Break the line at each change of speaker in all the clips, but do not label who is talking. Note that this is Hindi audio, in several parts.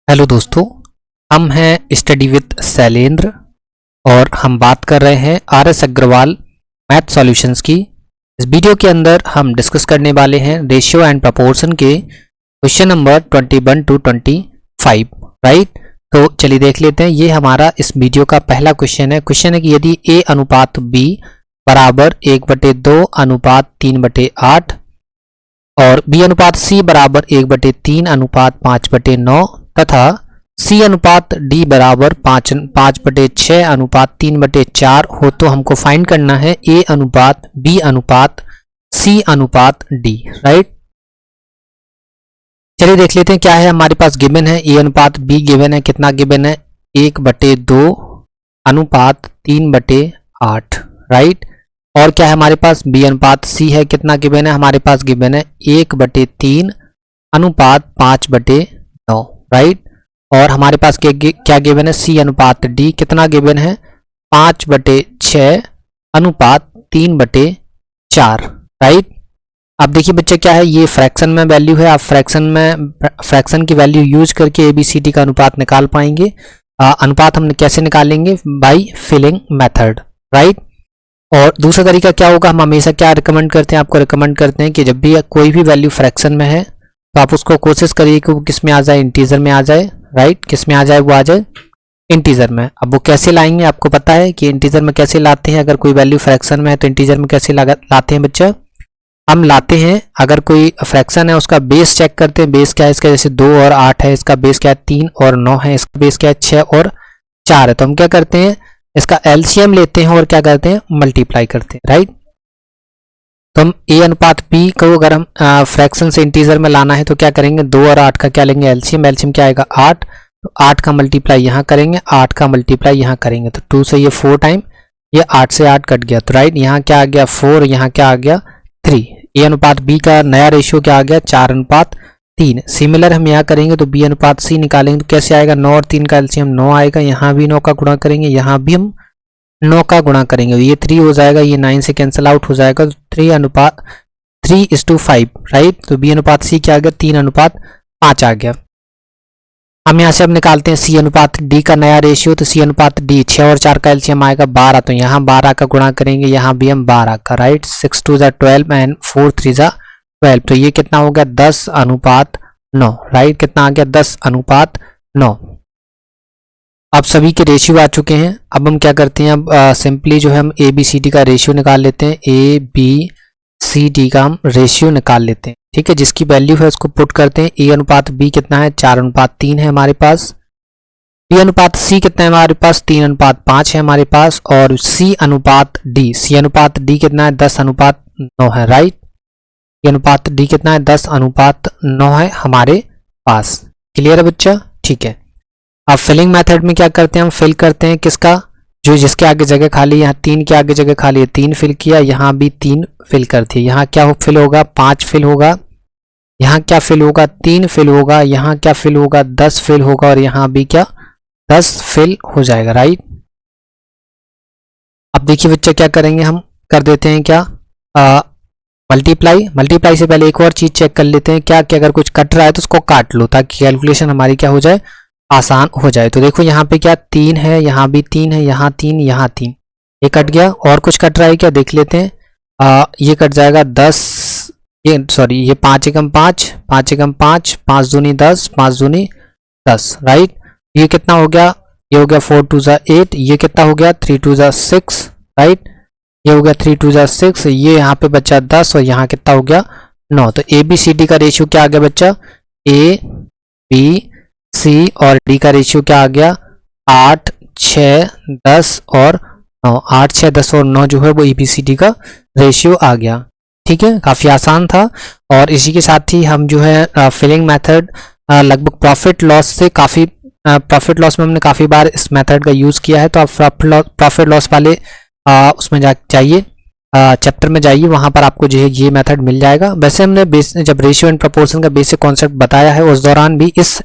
हेलो दोस्तों, हम हैं स्टडी विद शैलेंद्र और हम बात कर रहे हैं आर.एस. अग्रवाल मैथ सॉल्यूशंस की। इस वीडियो के अंदर हम डिस्कस करने वाले हैं रेशियो एंड प्रोपोर्शन के क्वेश्चन नंबर 21 to 25, राइट। तो चलिए देख लेते हैं। ये हमारा इस वीडियो का पहला क्वेश्चन है। क्वेश्चन है कि यदि a अनुपात b बराबर 1/2 अनुपात 3/8 और b अनुपात c बराबर 1/3 अनुपात 5/9 तथा c अनुपात d बराबर 5/6 अनुपात 3/4 हो तो हमको फाइंड करना है a अनुपात b अनुपात c अनुपात d, राइट। चलिए देख लेते हैं क्या है हमारे पास गिवन है। a अनुपात b गिवन है, कितना गिवन है 1/2 अनुपात 3/8, राइट। और क्या है हमारे पास b अनुपात c है, कितना गिवन है हमारे पास गिवन है 1/3 अनुपात 5/9, राइट। और हमारे पास क्या गिवन है c अनुपात d, कितना गिवन है 5/6 अनुपात 3/4, राइट। अब देखिए बच्चे क्या है, ये फ्रैक्शन में वैल्यू है। आप फ्रैक्शन की वैल्यू यूज करके ABCD का अनुपात निकाल पाएंगे। अनुपात हम कैसे निकालेंगे, बाई फिलिंग मेथड, राइट। और दूसरा तरीका क्या होगा, हम हमेशा क्या रिकमेंड करते हैं, आपको रिकमेंड करते हैं कि जब भी कोई भी वैल्यू फ्रैक्शन में है तो आप उसको कोशिश करिए कि वो किस में आ जाए, इंटीजर में आ जाए, राइट। किस में आ जाए, वो आ जाए इंटीजर में। अब वो कैसे लाएंगे, आपको पता है कि इंटीजर में कैसे लाते हैं। अगर कोई वैल्यू फ्रैक्शन में है तो इंटीजर में कैसे लाते हैं बच्चा, हम लाते हैं अगर कोई फ्रैक्शन है उसका बेस चेक करते हैं। बेस क्या है इसका, जैसे 2 और 8 है, इसका बेस क्या है 3 और 9 है, इसका बेस क्या है 6 और 4 है। तो हम क्या करते हैं, इसका LCM लेते हैं और क्या करते हैं, मल्टीप्लाई करते हैं, राइट। तो हम a अनुपात b को अगर हम फ्रैक्शन से इंटीजर में लाना है तो क्या करेंगे, 2 और 8 का क्या लेंगे LCM। LCM क्या आएगा 8, तो 8 का मल्टीप्लाई यहाँ करेंगे, 8 का मल्टीप्लाई यहाँ करेंगे, तो 2 से ये 4 टाइम, ये 8 से 8 कट गया, तो राइट यहाँ क्या आ गया 4, यहाँ क्या आ गया 3। a अनुपात b का नया रेशियो क्या आ गया 4:3। सिमिलर हम यहाँ करेंगे तो b अनुपात c निकालेंगे तो कैसे आएगा, 9 और 3 का LCM 9 आएगा, यहाँ भी 9 का गुणा करेंगे, यहाँ भी हम 9 का गुणा करेंगे, ये 3 हो जाएगा, ये 9 से कैंसिल आउट हो जाएगा, तो 3:5, राइट। तो b अनुपात c क्या आ गया 3:5 आ गया। हम यहाँ से अब निकालते हैं c अनुपात d का नया रेशियो, तो c अनुपात d 6 और 4 का LCM आएगा 12, तो यहाँ 12 का गुणा करेंगे, यहाँ भी हम 12 का, राइट। 6 2 = 12 एंड 4 3 = 12, तो ये कितना हो गया 10:9, राइट। कितना आ गया 10:9। अब सभी के रेशियो आ चुके हैं। अब हम क्या करते हैं, अब सिंपली जो है हम ABCD का रेशियो निकाल लेते हैं। ABCD का हम रेशियो निकाल लेते हैं, ठीक है। जिसकी वैल्यू है उसको पुट करते हैं। a अनुपात b कितना है 4:3 है हमारे पास, b अनुपात c कितना है हमारे पास 3:5 है हमारे पास, और c अनुपात d कितना है 10:9 है, राइट। c अनुपात d कितना है 10:9 है हमारे पास। क्लियर है बच्चा, ठीक है। अब फिलिंग मेथड में क्या करते हैं, हम फिल करते हैं किसका, जो जिसके आगे जगह खाली, यहाँ 3 के आगे जगह खाली है 3 फिल किया, यहाँ भी 3 फिल कर दिए। यहाँ क्या फिल होगा 5 फिल होगा, यहाँ क्या फिल होगा 3 फिल होगा, यहाँ क्या फिल होगा 10 फिल होगा, और यहाँ भी क्या 10 फिल हो जाएगा, राइट। अब देखिए बच्चा क्या करेंगे, हम कर देते हैं क्या मल्टीप्लाई से पहले एक और चीज चेक कर लेते हैं क्या, कि अगर कुछ कट रहा है तो उसको काट लो ताकि कैलकुलेशन हमारी क्या हो जाए, आसान हो जाए। तो देखो यहाँ पे क्या 3 है, यहाँ भी 3 है, यहाँ 3, यहाँ 3, ये कट गया। और कुछ कट रहा है क्या, देख लेते हैं। ये कट जाएगा 10, ये 5 एकम 5, 5 एकम 5, 5 दूनी 10, 5 दूनी 10, राइट। ये कितना हो गया, ये हो गया 4 2 = 8, ये कितना हो गया 3 2 = 6, राइट। ये हो गया 3 2 = 6, ये यहाँ पे बच्चा 10 और यहाँ कितना हो गया 9। तो ABCD का रेशियो क्या आ गया बच्चा, A B C और D का रेशियो क्या आ गया 8 6 10 और 9। 8 6 10 और 9 जो है वो ABCD का रेशियो आ गया, ठीक है। काफ़ी आसान था। और इसी के साथ ही हम जो है फिलिंग मेथड लगभग प्रॉफिट लॉस में हमने काफ़ी बार इस मेथड का यूज़ किया है। तो आप प्रॉफिट लॉस वाले उसमें जाइए, चैप्टर में जाइए, वहाँ पर आपको जो है ये मेथड मिल जाएगा। वैसे हमने जब रेशियो एंड प्रोपोर्शन का बेसिक कॉन्सेप्ट बताया है उस दौरान भी इस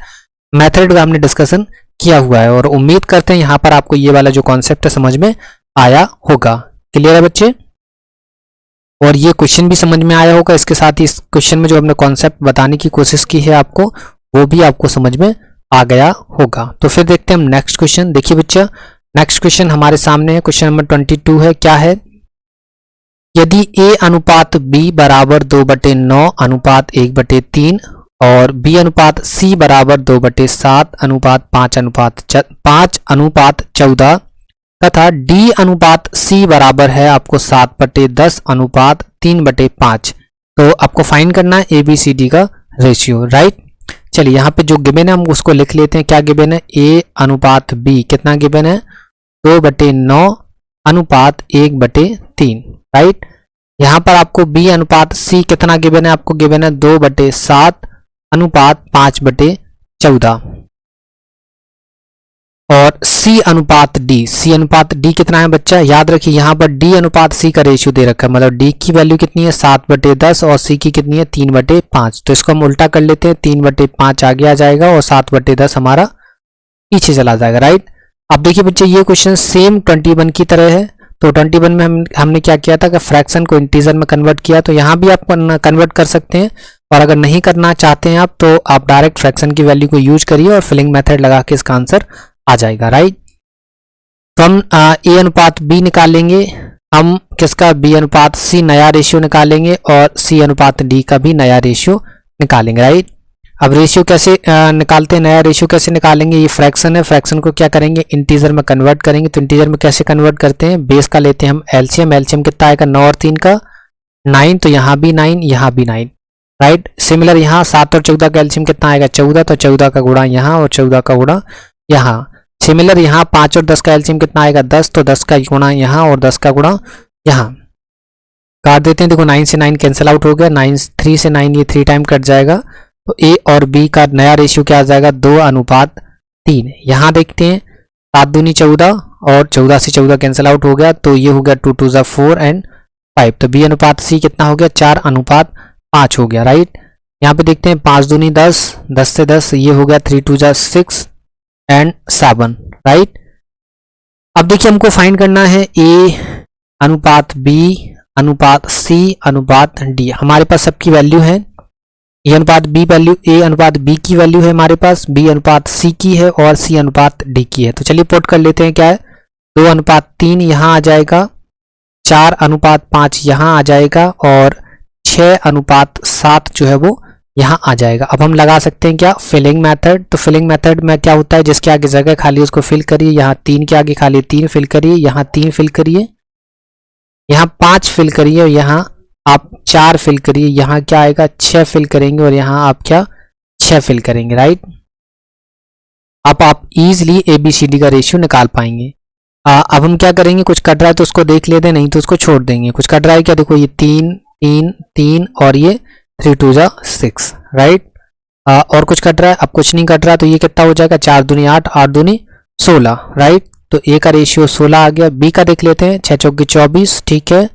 मेथड का हमने डिस्कशन किया हुआ है, और उम्मीद करते हैं यहाँ पर आपको ये वाला जो कॉन्सेप्ट है समझ में आया होगा। क्लियर है बच्चे, और ये क्वेश्चन भी समझ में आया होगा। इसके साथ ही इस क्वेश्चन में जो हमने कॉन्सेप्ट बताने की कोशिश की है आपको, वो भी आपको समझ में आ गया होगा। तो फिर देखते हैं हम नेक्स्ट क्वेश्चन। देखिए बच्चा, नेक्स्ट क्वेश्चन हमारे सामने है, क्वेश्चन नंबर 22 है। क्या है? यदि a अनुपात b बराबर 2/9 अनुपात 1/3 और b अनुपात c बराबर 2/7 अनुपात 5 अनुपात 14 तथा d अनुपात c बराबर है आपको 7/10 अनुपात 3/5, तो आपको फाइंड करना है ए बी सी डी का रेशियो, राइट। चलिए यहाँ पे जो गिवन है हम उसको लिख लेते हैं। क्या गिवन है? a अनुपात b कितना गिवन है? 2/9 अनुपात 1/3, राइट। यहाँ पर आपको b अनुपात c कितना गिवन है? आपको गिवन है 2/7 अनुपात 5/14 और c अनुपात d कितना है बच्चा? याद रखिए यहाँ पर d अनुपात c का रेशियो दे रखा है, मतलब d की वैल्यू कितनी है? 7/10 और c की कितनी है? 3/5। तो इसको हम उल्टा कर लेते हैं, 3/5 आगे आ जाएगा और 7/10 हमारा पीछे चला जाएगा, राइट। अब देखिए बच्चे, ये क्वेश्चन सेम 21 की तरह है। तो 21 में हमने क्या किया था कि फ्रैक्शन को इंटीजर में कन्वर्ट किया, तो यहाँ भी आप कन्वर्ट कर सकते हैं। और अगर नहीं करना चाहते हैं आप, तो आप डायरेक्ट फ्रैक्शन की वैल्यू को यूज करिए और फिलिंग मेथड लगा के इसका आंसर आ जाएगा, राइट। तो हम a अनुपात b निकालेंगे, हम किसका? b अनुपात c नया रेशियो निकालेंगे और c अनुपात d का भी नया रेशियो निकालेंगे, राइट। अब रेशियो कैसे निकालते हैं? नया रेशियो कैसे निकालेंगे? ये फ्रैक्शन है, फ्रैक्शन को क्या करेंगे? इंटीजर में कन्वर्ट करेंगे। तो इंटीजर में कैसे कन्वर्ट करते हैं? बेस का लेते हैं हम एलसीएम। एलसीएम कितना आएगा? 9 और 3 का 9, तो यहाँ भी 9, यहाँ भी 9, राइट। सिमिलर यहाँ 7 और 14 का एलसीएम कितना आएगा? 14, तो 14 का गुणा यहाँ और 14 का गुणा यहाँ। सिमिलर यहाँ 5 और 10 का एलसीएम कितना आएगा? 10, तो 10 का गुणा यहाँ और 10 का गुणा यहाँ। काट देते हैं, देखो 9 से 9 कैंसिल आउट हो गया, 3 से 9 ये 3 टाइम कट जाएगा। तो a और b का नया रेशियो क्या आ जाएगा? 2/3। यहाँ देखते हैं 7 दूनी 14 और 14 से 14 कैंसिल आउट हो गया, तो ये हो गया 2 2 4 एंड 5। तो b अनुपात c कितना हो गया? 4/5 हो गया, राइट। यहाँ पे देखते हैं 5 दूनी 10, 10 से 10 ये हो गया 3 2 6 एंड 7, राइट। अब देखिए हमको फाइंड करना है a अनुपात b अनुपात c अनुपात d। हमारे पास सबकी वैल्यू है। a अनुपात b वैल्यू, a अनुपात b की वैल्यू है हमारे पास, b अनुपात c की है और c अनुपात d की है। तो चलिए पुट कर लेते हैं। क्या है? 2/3 यहाँ आ जाएगा, 4/5 यहाँ आ जाएगा और 6/7 जो है वो यहाँ आ जाएगा। अब हम लगा सकते हैं क्या? Filling method. तो फिलिंग मेथड में क्या होता है? जिसके आगे जगह खाली उसको फिल करिए। यहाँ 3 के आगे खाली 3 फिल करिए, यहाँ 3 फिल करिए, यहाँ 5 फिल करिए और यहाँ आप 4 फिल करिए। यहाँ क्या आएगा? 6 फिल करेंगे और यहाँ आप क्या? 6 फिल करेंगे, राइट। अब आप इजीली ABCD का रेशियो निकाल पाएंगे। अब हम क्या करेंगे? कुछ कट रहा है तो उसको देख लेते हैं, नहीं तो उसको छोड़ देंगे। कुछ कट रहा है क्या? देखो ये 3 3 3 और ये 3 2 6, राइट। और कुछ कट रहा है? अब कुछ नहीं कट रहा, तो ये कितना हो जाएगा? 4 दूनी 8, 8 दूनी 16, राइट। तो a का रेशियो 16 आ गया। b का देख लेते हैं, 6 चौके 24, ठीक है।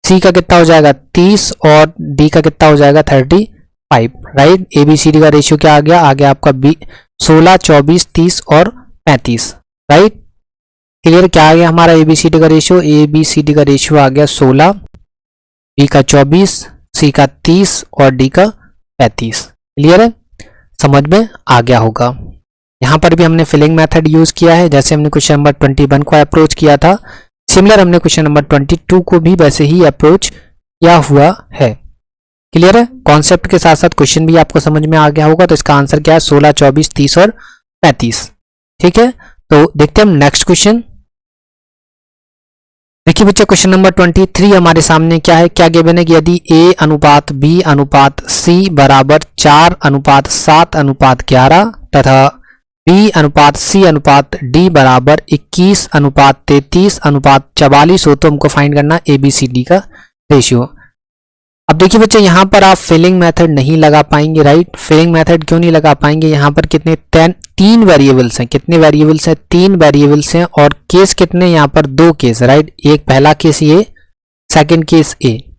c का कितना हो जाएगा? 30 और d का कितना हो जाएगा? 35, राइट। ABCD का रेशियो क्या आ गया? आ गया आपका 16 24 30 और 35, राइट। क्लियर? क्या आ गया हमारा ABCD का रेशियो? ABCD का रेशियो आ गया 16, b का 24, c का 30 और d का 35। क्लियर है? समझ में आ गया होगा। यहाँ पर भी हमने फिलिंग मेथड यूज किया है, जैसे हमने क्वेश्चन नंबर 21 को अप्रोच किया था, सिमिलर हमने क्वेश्चन नंबर 22 को भी वैसे ही अप्रोच किया हुआ है। क्लियर है? कॉन्सेप्ट के साथ साथ क्वेश्चन भी आपको समझ में आ गया होगा। तो इसका आंसर क्या है? 16 24 30 और 35, ठीक है। तो देखते हैं हम नेक्स्ट क्वेश्चन। देखिए बच्चे, क्वेश्चन नंबर 23 हमारे सामने क्या है? क्या गिवन है कि यदि a अनुपात b अनुपात c बराबर 4/7/11 तथा b अनुपात c अनुपात d बराबर 21/33/44 हो, तो हमको फाइंड करना ABCD का रेशियो। अब देखिए बच्चे, यहाँ पर आप फिलिंग मेथड नहीं लगा पाएंगे, राइट। फिलिंग मेथड क्यों नहीं लगा पाएंगे? यहाँ पर कितने 3 वेरिएबल्स हैं। कितने वेरिएबल्स हैं? 3 वेरिएबल्स हैं और केस कितने? यहाँ पर 2 केस, राइट। एक पहला केस ए, सेकंड केस ए।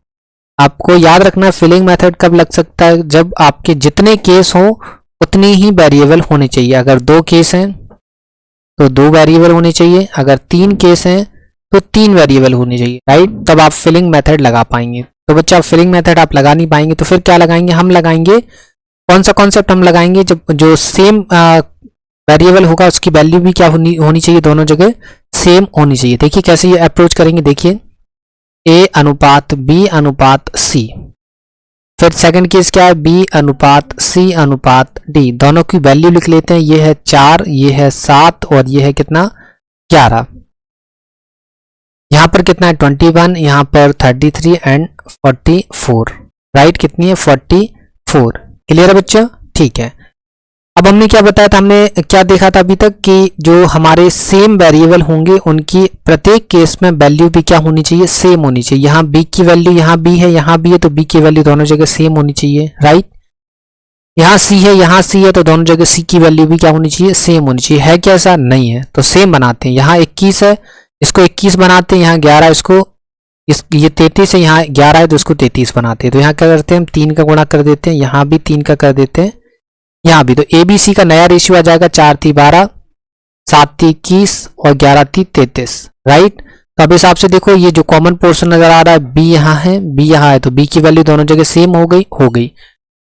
आपको याद रखना फिलिंग मेथड कब लग सकता है? जब आपके जितने केस हो उतने ही वेरिएबल होने चाहिए। अगर 2 केस हैं तो 2 वेरिएबल होने चाहिए, अगर 3 केस हैं तो 3 वेरिएबल होने चाहिए, राइट। तब आप फिलिंग मेथड लगा पाएंगे। तो बच्चा फिलिंग मेथड आप लगा नहीं पाएंगे, तो फिर क्या लगाएंगे? हम लगाएंगे कौन सा कॉन्सेप्ट हम लगाएंगे? जब जो सेम वेरिएबल होगा उसकी वैल्यू भी क्या होनी चाहिए, दोनों जगह सेम होनी चाहिए। देखिए कैसे ये अप्रोच करेंगे, देखिए a अनुपात b अनुपात c, फिर सेकंड केस क्या है, b अनुपात c अनुपात d, दोनों की वैल्यू लिख लेते हैं। ये है 4, ये है 7 और ये है कितना 11। यहाँ पर कितना है 21, यहाँ पर 33 एंड 44, राइट कितनी है 44। क्लियर है बच्चा, ठीक है। अब हमने क्या बताया था, हमने क्या देखा था अभी तक कि जो हमारे सेम वेरिएबल होंगे उनकी प्रत्येक केस में वैल्यू भी क्या होनी चाहिए, सेम होनी चाहिए। यहाँ b की वैल्यू यहाँ b है, यहाँ b है, तो b की वैल्यू दोनों जगह सेम होनी चाहिए, राइट। यहाँ c है, यहाँ c है, तो दोनों जगह c की वैल्यू भी क्या होनी चाहिए, सेम होनी चाहिए। है क्या ऐसा, नहीं है, तो सेम बनाते हैं। यहाँ 21 है, इसको 21 बनाते हैं, यहाँ 11 इसको ये 33 है, यहाँ 11 है तो इसको 33 बनाते हैं। तो यहाँ क्या करते हैं हम 3 का गुणा कर देते हैं, यहाँ भी 3 का कर देते हैं, यहाँ भी। तो ABC का नया रेशियो आ जाएगा 4 3 12, 7 3 21 और 11 3 33, राइट। तो अब हिसाब से देखो ये जो कॉमन पोर्शन नजर आ रहा है B यहाँ है, B यहाँ है, तो B की वैल्यू दोनों जगह सेम हो गई।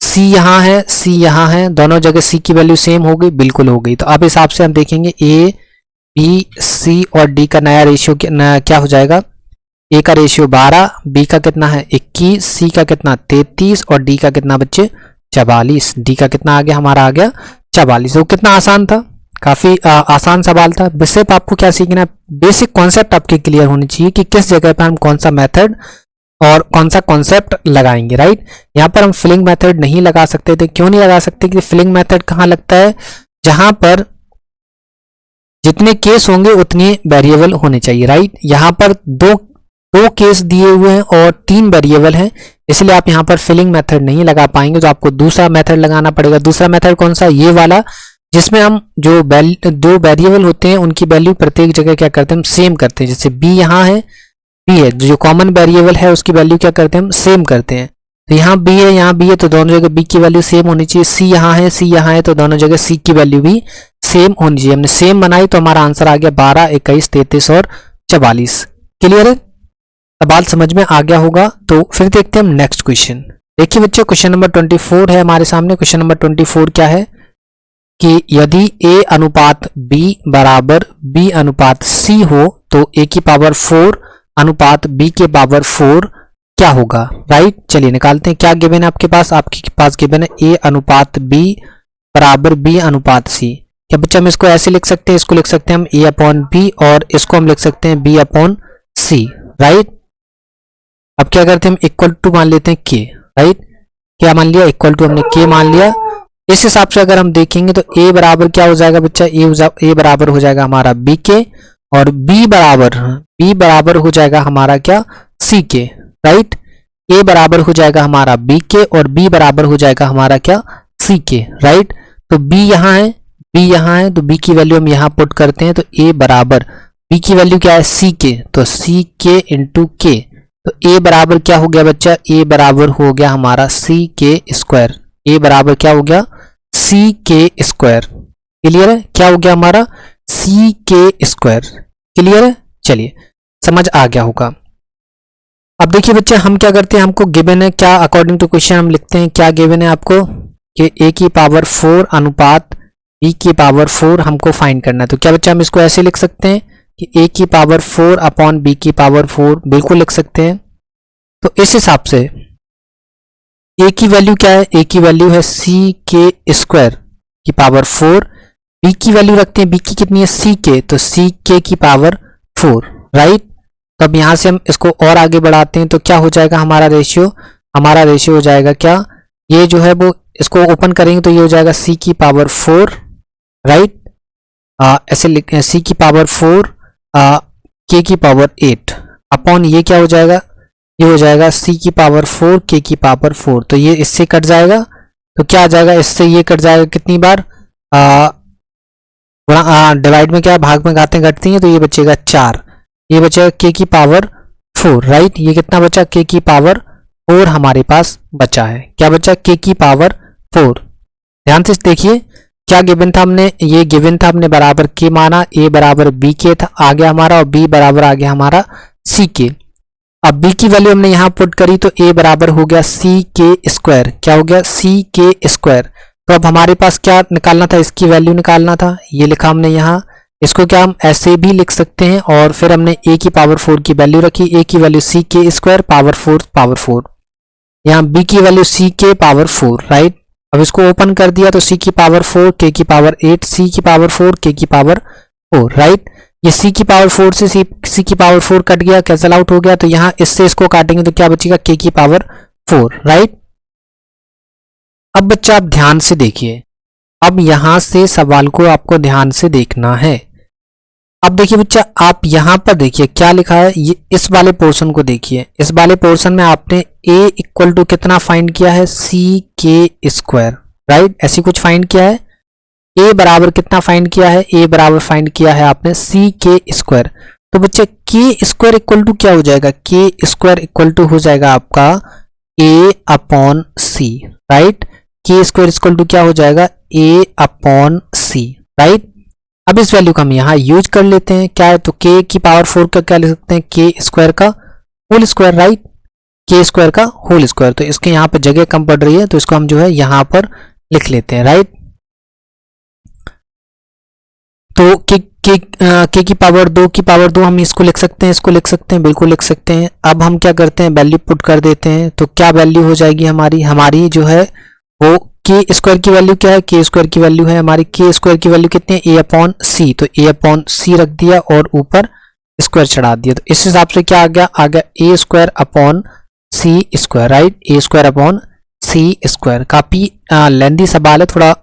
C यहाँ है, C यहाँ है, दोनों जगह C की वैल्यू सेम हो गई, बिल्कुल हो गई। तो अब हिसाब से हम देखेंगे A B C और D का नया रेशियो क्या हो जाएगा, A का रेशियो 12, B का कितना है 21, C का कितना 33 और D का कितना बच्चे 44। D का कितना आ गया, हमारा आ गया 44। तो कितना आसान था, काफी आसान सवाल था। सिर्फ आपको क्या सीखना है, बेसिक कॉन्सेप्ट आपके क्लियर होनी चाहिए कि किस जगह पर हम कौन सा मेथड और कौन सा कॉन्सेप्ट लगाएंगे, राइट। यहाँ पर हम फिलिंग मेथड नहीं लगा सकते थे, क्यों नहीं लगा सकते कि फिलिंग मेथड कहाँ लगता है, जहां पर जितने केस होंगे उतने वेरिएबल होने चाहिए, राइट। यहाँ पर दो केस दिए हुए हैं और 3 वेरिएबल हैं, इसलिए आप यहाँ पर फिलिंग मेथड नहीं लगा पाएंगे, तो आपको दूसरा मेथड लगाना पड़ेगा। दूसरा मेथड कौन सा, ये वाला, जिसमें हम जो वेरिएबल होते हैं उनकी वैल्यू प्रत्येक जगह क्या करते हैं, हम सेम करते हैं। जैसे b यहाँ है, b है, जो कॉमन वेरिएबल है उसकी वैल्यू क्या करते हैं, हम सेम करते हैं। तो यहाँ b है, यहाँ b है, तो दोनों जगह b की वैल्यू सेम होनी चाहिए। c यहाँ है, c यहाँ है, तो दोनों जगह c की वैल्यू भी सेम होनी चाहिए। हमने सेम बनाई तो हमारा आंसर आ गया 12 21 33 और 44। क्लियर है, सवाल समझ में आ गया होगा। तो फिर देखते हैं हम नेक्स्ट क्वेश्चन। देखिए बच्चे क्वेश्चन नंबर 24 है हमारे सामने। क्वेश्चन नंबर 24 क्या है कि यदि a अनुपात b बराबर b अनुपात c हो तो a की पावर 4 अनुपात b के पावर 4 क्या होगा, राइट। चलिए निकालते हैं। क्या गिवन है आपके पास गिवन है a अनुपात b बराबर b अनुपात c। क्या बच्चा हम इसको ऐसे लिख सकते हैं, इसको लिख सकते हैं हम a अपॉन b और इसको हम लिख सकते हैं b अपॉन c, राइट। अब क्या करते हैं हम इक्वल टू मान लेते हैं k, राइट। क्या मान लिया, इक्वल टू हमने k मान लिया। इस हिसाब से अगर हम देखेंगे तो a बराबर क्या हो जाएगा बच्चा, a बराबर हो जाएगा हमारा b के और b बराबर हो जाएगा हमारा क्या, c के, राइट। a बराबर हो जाएगा हमारा b के और b बराबर हो जाएगा हमारा क्या, c के, राइट। तो b यहाँ है, तो b की वैल्यू हम यहाँ पुट करते हैं। तो a बराबर b की वैल्यू क्या है, c के, तो c के इंटू k। तो a बराबर क्या हो गया बच्चा, a बराबर हो गया हमारा c के स्क्वायर। a बराबर क्या हो गया, c के स्क्वायर। क्लियर है, क्या हो गया हमारा c के स्क्वायर। क्लियर है, चलिए समझ आ गया होगा। अब देखिए बच्चे हम क्या करते हैं, हमको गिवन है क्या, अकॉर्डिंग टू क्वेश्चन हम लिखते हैं क्या गिवन है आपको कि a की पावर 4 अनुपात b की पावर 4 हमको फाइंड करना है। तो क्या बच्चा हम इसको ऐसे लिख सकते हैं कि a की पावर 4 अपॉन b की पावर 4, बिल्कुल लिख सकते हैं। तो इस हिसाब से a की वैल्यू क्या है, a की वैल्यू है c के स्क्वायर की पावर 4, b की वैल्यू रखते हैं, b की कितनी है c के, तो c के की पावर 4, राइट। तो अब यहां से हम इसको और आगे बढ़ाते हैं तो क्या हो जाएगा हमारा रेशियो हो जाएगा क्या, ये जो है वो इसको ओपन करेंगे तो ये हो जाएगा c की पावर 4, राइट। ऐसे लिख c की पावर 4 k की पावर 8 अपॉन ये क्या हो जाएगा, ये हो जाएगा c की पावर 4 k की पावर 4। तो ये इससे कट जाएगा तो क्या आ जाएगा, इससे ये कट जाएगा कितनी बार, डिवाइड में क्या भाग में घातें घटती हैं, तो ये बचेगा 4, ये बचेगा k की पावर 4, राइट। ये कितना बचा, k की पावर 4 हमारे पास बचा है। क्या बचा, k की पावर 4। ध्यान से देखिए क्या गिवन था, हमने ये गिवन था, हमने बराबर k माना, a बराबर b के था आ गया हमारा और b बराबर आ गया हमारा c के। अब b की वैल्यू हमने यहाँ पुट करी तो a बराबर हो गया c के स्क्वायर। क्या हो गया, c के स्क्वायर। तो अब हमारे पास क्या निकालना था, इसकी वैल्यू निकालना था, ये लिखा हमने यहाँ। इसको क्या हम ऐसे भी लिख सकते हैं, और फिर हमने a की पावर 4 की वैल्यू रखी, a की वैल्यू c के स्क्वायर पावर 4, यहाँ b की वैल्यू c के पावर 4, राइट। अब इसको ओपन कर दिया तो c की पावर 4, k की पावर 8, c की पावर 4, k की पावर 4, राइट। ये c की पावर 4 से c की पावर 4 कट गया, कैंसल आउट हो गया, तो यहाँ इससे इसको काटेंगे तो क्या बचेगा, k की पावर 4, राइट। अब बच्चा आप ध्यान से देखिए, अब यहां से सवाल को आपको ध्यान से देखना है। अब देखिए बच्चा, आप यहां पर देखिए क्या लिखा है, ये इस वाले पोर्शन को देखिए। इस वाले पोर्शन में आपने a इक्वल टू कितना फाइंड किया है, c के स्क्वायर, राइट, ऐसी कुछ फाइंड किया है। a बराबर कितना फाइंड किया है, a बराबर फाइंड किया है आपने c के स्क्वायर। तो बच्चे k स्क्वायर इक्वल टू क्या हो जाएगा, k स्क्वायर इक्वल टू हो जाएगा आपका a upon c, right. k square equal to क्या हो जाएगा, a अपॉन c, राइट। अब इस वैल्यू का हम यहाँ यूज कर लेते हैं, क्या है, तो k की पावर 4 का क्या लिख सकते हैं, k स्क्वायर का whole square, right, k square का होल स्क्वायर। तो इसके यहाँ पे जगह कम पड़ रही है, तो इसको हम जो है यहाँ पर लिख लेते हैं, राइट। तो k की पावर 2 हम इसको लिख सकते हैं, इसको लिख सकते हैं, बिल्कुल लिख सकते हैं। अब हम क्या करते हैं, वैल्यू पुट कर देते हैं, तो क्या वैल्यू हो जाएगी हमारी जो है वो k स्क्वायर की वैल्यू क्या है, k स्क्वायर की वैल्यू है हमारी, k स्क्वायर की वैल्यू कितनी है, a अपॉन c, तो a अपॉन c रख दिया और ऊपर स्क्वायर चढ़ा दिया। तो इस हिसाब से क्या आ गया a square upon c square, right, a square upon c square. काफी लेंथी सवाल है, थोड़ा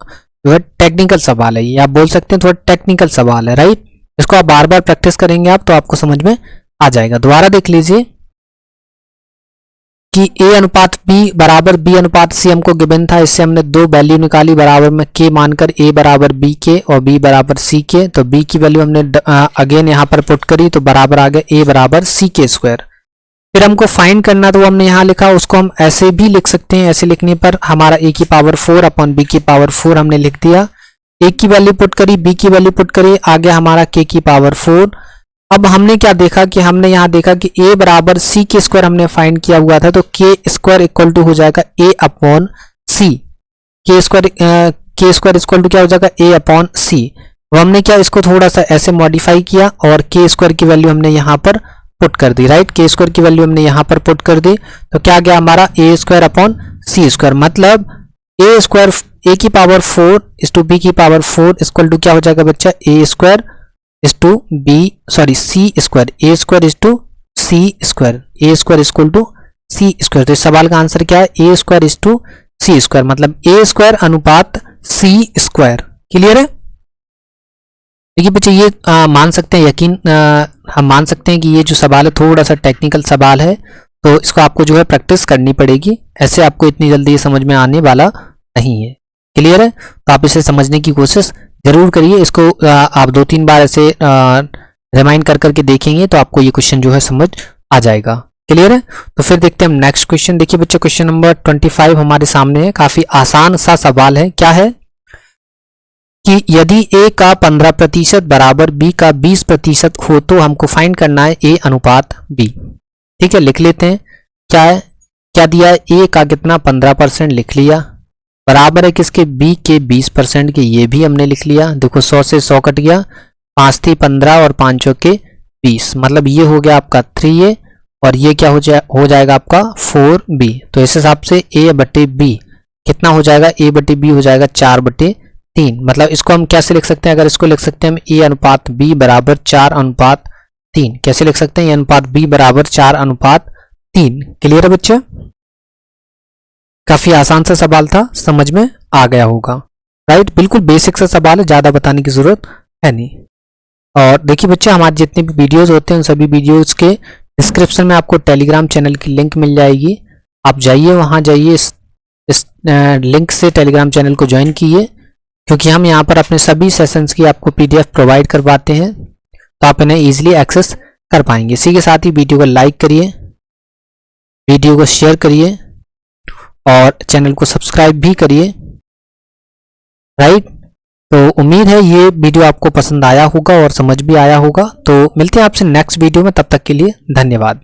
जो है टेक्निकल सवाल है, ये आप बोल सकते हैं थोड़ा टेक्निकल सवाल है, राइट। इसको आप बार बार प्रैक्टिस करेंगे आप, तो आपको समझ में आ जाएगा। दोबारा देख लीजिए कि a अनुपात b बराबर b अनुपात c हमको गिवन था, इससे हमने दो वैल्यू निकाली बराबर में k मानकर, a बराबर b के और b बराबर c के। तो b की वैल्यू हमने अगेन यहाँ पर पुट करी, तो बराबर आ गया a बराबर c के स्क्वायर। फिर हमको फाइंड करना, तो हमने यहाँ लिखा, उसको हम ऐसे भी लिख सकते हैं। ऐसे लिखने पर हमारा a की पावर 4 अपॉन b की पावर 4 हमने लिख दिया, a की वैल्यू पुट करी, b की वैल्यू पुट करी, आ गया हमारा k की पावर 4। अब हमने क्या देखा कि हमने यहाँ देखा कि a बराबर c के स्क्वायर हमने फाइंड किया हुआ था, तो k स्क्वायर इक्वल टू हो जाएगा a upon c, k square equal to क्या हो जाएगा, a अपॉन c। अब हमने क्या इसको थोड़ा सा ऐसे मॉडिफाई किया और k स्क्वायर की वैल्यू हमने यहाँ पर पुट कर दी, राइट, k स्क्वायर की वैल्यू हमने यहाँ पर पुट कर दी, तो क्या गया हमारा a square upon c square, मतलब a स्क्वायर a की पावर 4 इस टू b की पावर 4 इक्वल टू क्या हो जाएगा बच्चा, a square is to c square, a square is to c square, a square equal to c square. तो इस सवाल का आंसर क्या है, a square is to c square, मतलब a स्क्वायर अनुपात c स्क्वायर। क्लियर है। देखिए बच्चे, ये मान सकते हैं, यकीन हम मान सकते हैं कि ये जो सवाल है थोड़ा सा टेक्निकल सवाल है, तो इसको आपको जो है प्रैक्टिस करनी पड़ेगी, ऐसे आपको इतनी जल्दी ये समझ में आने वाला नहीं है। क्लियर है। तो आप इसे समझने की कोशिश जरूर करिए, इसको आप 2-3 बार ऐसे रिमाइंड कर करके देखेंगे तो आपको ये क्वेश्चन जो है समझ आ जाएगा। क्लियर है। तो फिर देखते हैं हम नेक्स्ट क्वेश्चन। देखिए बच्चे, क्वेश्चन नंबर 25 हमारे सामने है, काफी आसान सा सवाल है। क्या है कि यदि a का 15% बराबर b का 20% हो तो हमको फाइंड करना है a अनुपात b। ठीक है, लिख लेते हैं। क्या है, क्या दिया है, a का कितना 15% लिख लिया, बराबर है किसके, b के 20% के, ये भी हमने लिख लिया। देखो 100 से 100 कट गया, 5 थी 15 और 5 के 20, मतलब ये हो गया आपका 3a और ये क्या हो जाएगा आपका 4b। तो इस हिसाब से a बटे b कितना हो जाएगा, a बटे b हो जाएगा 4/3। मतलब इसको हम कैसे लिख सकते हैं, अगर इसको लिख सकते हैं हम a अनुपात b बराबर 4/3। कैसे लिख सकते हैं, a अनुपात b बराबर 4/3। क्लियर है बच्चे। काफी आसान सा सवाल था, समझ में आ गया होगा, राइट। बिल्कुल बेसिक सा सवाल है, ज्यादा बताने की जरूरत है नहीं। और देखिए बच्चे, हमारे जितने भी वीडियोस होते हैं उन सभी वीडियोस के डिस्क्रिप्शन में आपको टेलीग्राम चैनल की लिंक मिल जाएगी। आप जाइए, वहां जाइए, इस लिंक से टेलीग्राम चैनल को ज्वाइन कीजिए, क्योंकि हम यहाँ पर अपने सभी सेशंस की आपको PDF प्रोवाइड करवाते हैं, तो आप इन्हें ईजिली एक्सेस कर पाएंगे। इसी के साथ ही वीडियो को लाइक करिए, वीडियो को शेयर करिए और चैनल को सब्सक्राइब भी करिए, राइट। तो उम्मीद है ये वीडियो आपको पसंद आया होगा और समझ भी आया होगा। तो मिलते हैं आपसे नेक्स्ट वीडियो में, तब तक के लिए धन्यवाद।